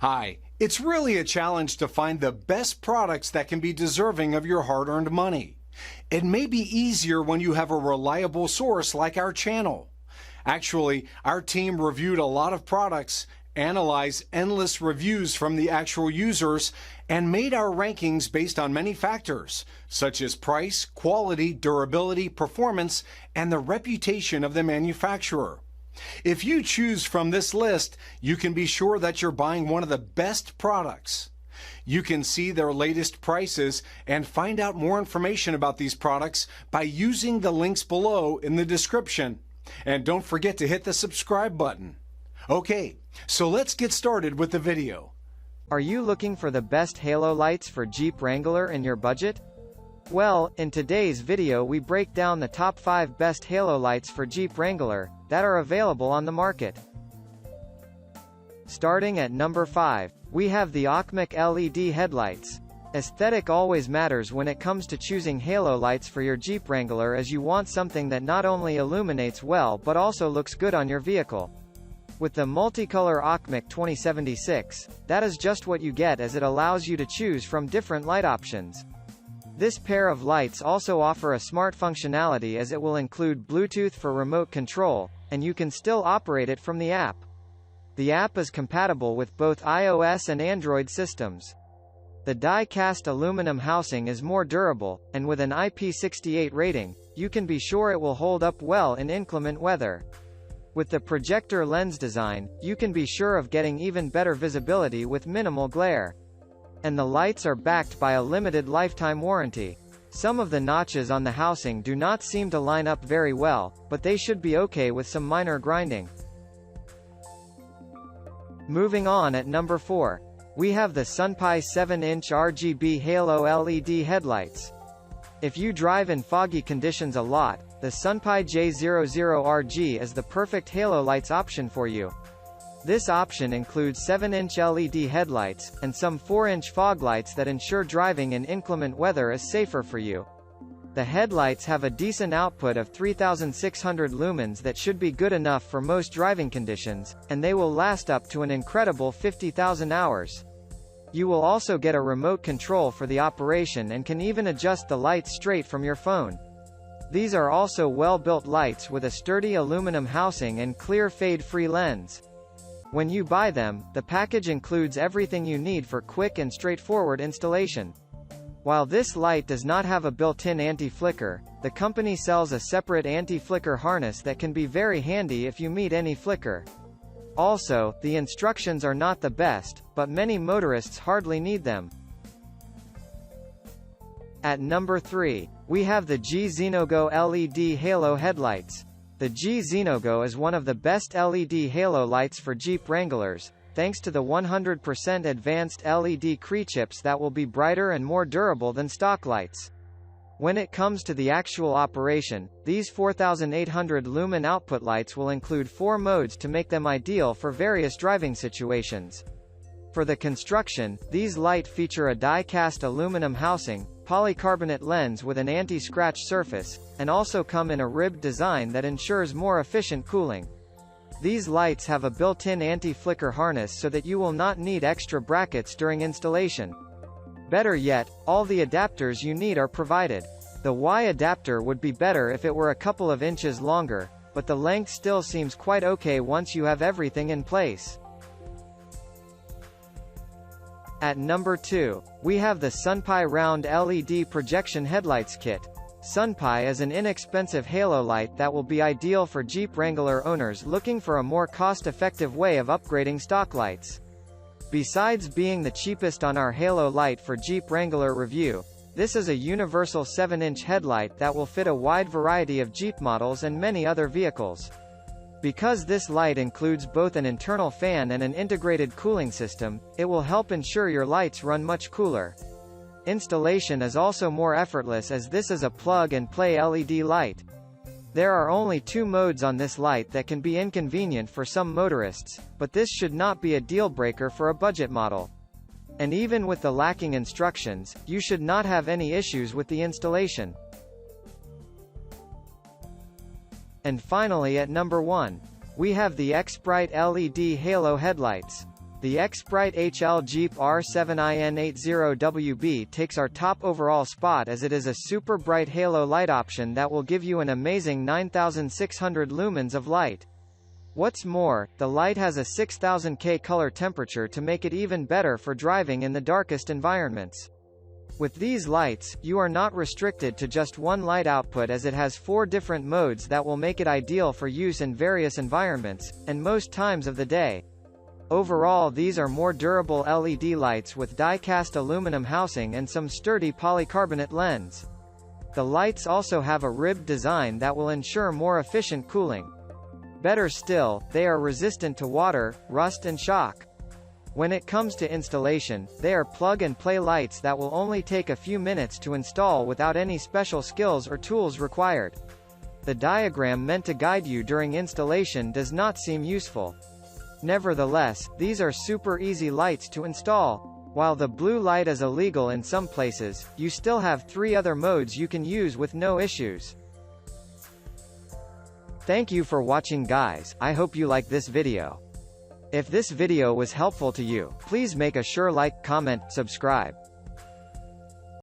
Hi, it's really a challenge to find the best products that can be deserving of your hard-earned money. It may be easier when you have a reliable source like our channel. Actually, our team reviewed a lot of products, analyzed endless reviews from the actual users, and made our rankings based on many factors, such as price, quality, durability, performance, and the reputation of the manufacturer. If you choose from this list, you can be sure that you're buying one of the best products. You can see their latest prices and find out more information about these products by using the links below in the description. And don't forget to hit the subscribe button. Okay, so let's get started with the video. Are you looking for the best halo lights for Jeep Wrangler in your budget? Well, in today's video we break down the top 5 best halo lights for Jeep Wrangler that are available on the market. Starting at number 5, we have the Aukmak LED Headlights. Aesthetic always matters when it comes to choosing halo lights for your Jeep Wrangler, as you want something that not only illuminates well but also looks good on your vehicle. With the multicolor Aukmak 2076, that is just what you get, as it allows you to choose from different light options. This pair of lights also offer a smart functionality, as it will include Bluetooth for remote control, and you can still operate it from the app. The app is compatible with both iOS and Android systems. The die-cast aluminum housing is more durable, and with an IP68 rating, you can be sure it will hold up well in inclement weather. With the projector lens design, you can be sure of getting even better visibility with minimal glare. And the lights are backed by a limited lifetime warranty. Some of the notches on the housing do not seem to line up very well, but they should be okay with some minor grinding. Moving on, at number 4, we have the Sunpie 7-inch RGB Halo LED Headlights. If you drive in foggy conditions a lot, the Sunpi J00RG is the perfect halo lights option for you. This option includes 7-inch LED headlights, and some 4-inch fog lights that ensure driving in inclement weather is safer for you. The headlights have a decent output of 3,600 lumens that should be good enough for most driving conditions, and they will last up to an incredible 50,000 hours. You will also get a remote control for the operation and can even adjust the lights straight from your phone. These are also well-built lights with a sturdy aluminum housing and clear fade-free lens. When you buy them, the package includes everything you need for quick and straightforward installation. While this light does not have a built-in anti-flicker, the company sells a separate anti-flicker harness that can be very handy if you meet any flicker. Also, the instructions are not the best, but many motorists hardly need them. At number 3, we have the Gxenogo LED Halo Headlights. The Gxenogo is one of the best LED halo lights for Jeep Wranglers, thanks to the 100% advanced LED Cree chips that will be brighter and more durable than stock lights. When it comes to the actual operation, these 4,800 lumen output lights will include 4 modes to make them ideal for various driving situations. For the construction, these lights feature a die-cast aluminum housing, polycarbonate lens with an anti-scratch surface, and also come in a ribbed design that ensures more efficient cooling. These lights have a built-in anti-flicker harness so that you will not need extra brackets during installation. Better yet, all the adapters you need are provided. The Y adapter would be better if it were a couple of inches longer, but the length still seems quite okay once you have everything in place. At number 2, we have the Sunpie Round LED Projection Headlights Kit. Sunpie is an inexpensive halo light that will be ideal for Jeep Wrangler owners looking for a more cost-effective way of upgrading stock lights. Besides being the cheapest on our halo light for Jeep Wrangler review, this is a universal 7-inch headlight that will fit a wide variety of Jeep models and many other vehicles. Because this light includes both an internal fan and an integrated cooling system, it will help ensure your lights run much cooler. Installation is also more effortless, as this is a plug-and-play LED light. There are only 2 modes on this light that can be inconvenient for some motorists, but this should not be a deal-breaker for a budget model. And even with the lacking instructions, you should not have any issues with the installation. And finally, at number 1, we have the Xprite LED Halo Headlights. The Xprite HL Jeep R7IN80WB takes our top overall spot as it is a super bright halo light option that will give you an amazing 9,600 lumens of light. What's more, the light has a 6000K color temperature to make it even better for driving in the darkest environments. With these lights, you are not restricted to just one light output as it has 4 different modes that will make it ideal for use in various environments, and most times of the day. Overall, these are more durable LED lights with die-cast aluminum housing and some sturdy polycarbonate lens. The lights also have a ribbed design that will ensure more efficient cooling. Better still, they are resistant to water, rust and shock. When it comes to installation, they are plug-and-play lights that will only take a few minutes to install without any special skills or tools required. The diagram meant to guide you during installation does not seem useful. Nevertheless, these are super easy lights to install. While the blue light is illegal in some places, you still have 3 other modes you can use with no issues. Thank you for watching, guys. I hope you like this video. If this video was helpful to you, please make a sure like, comment, subscribe.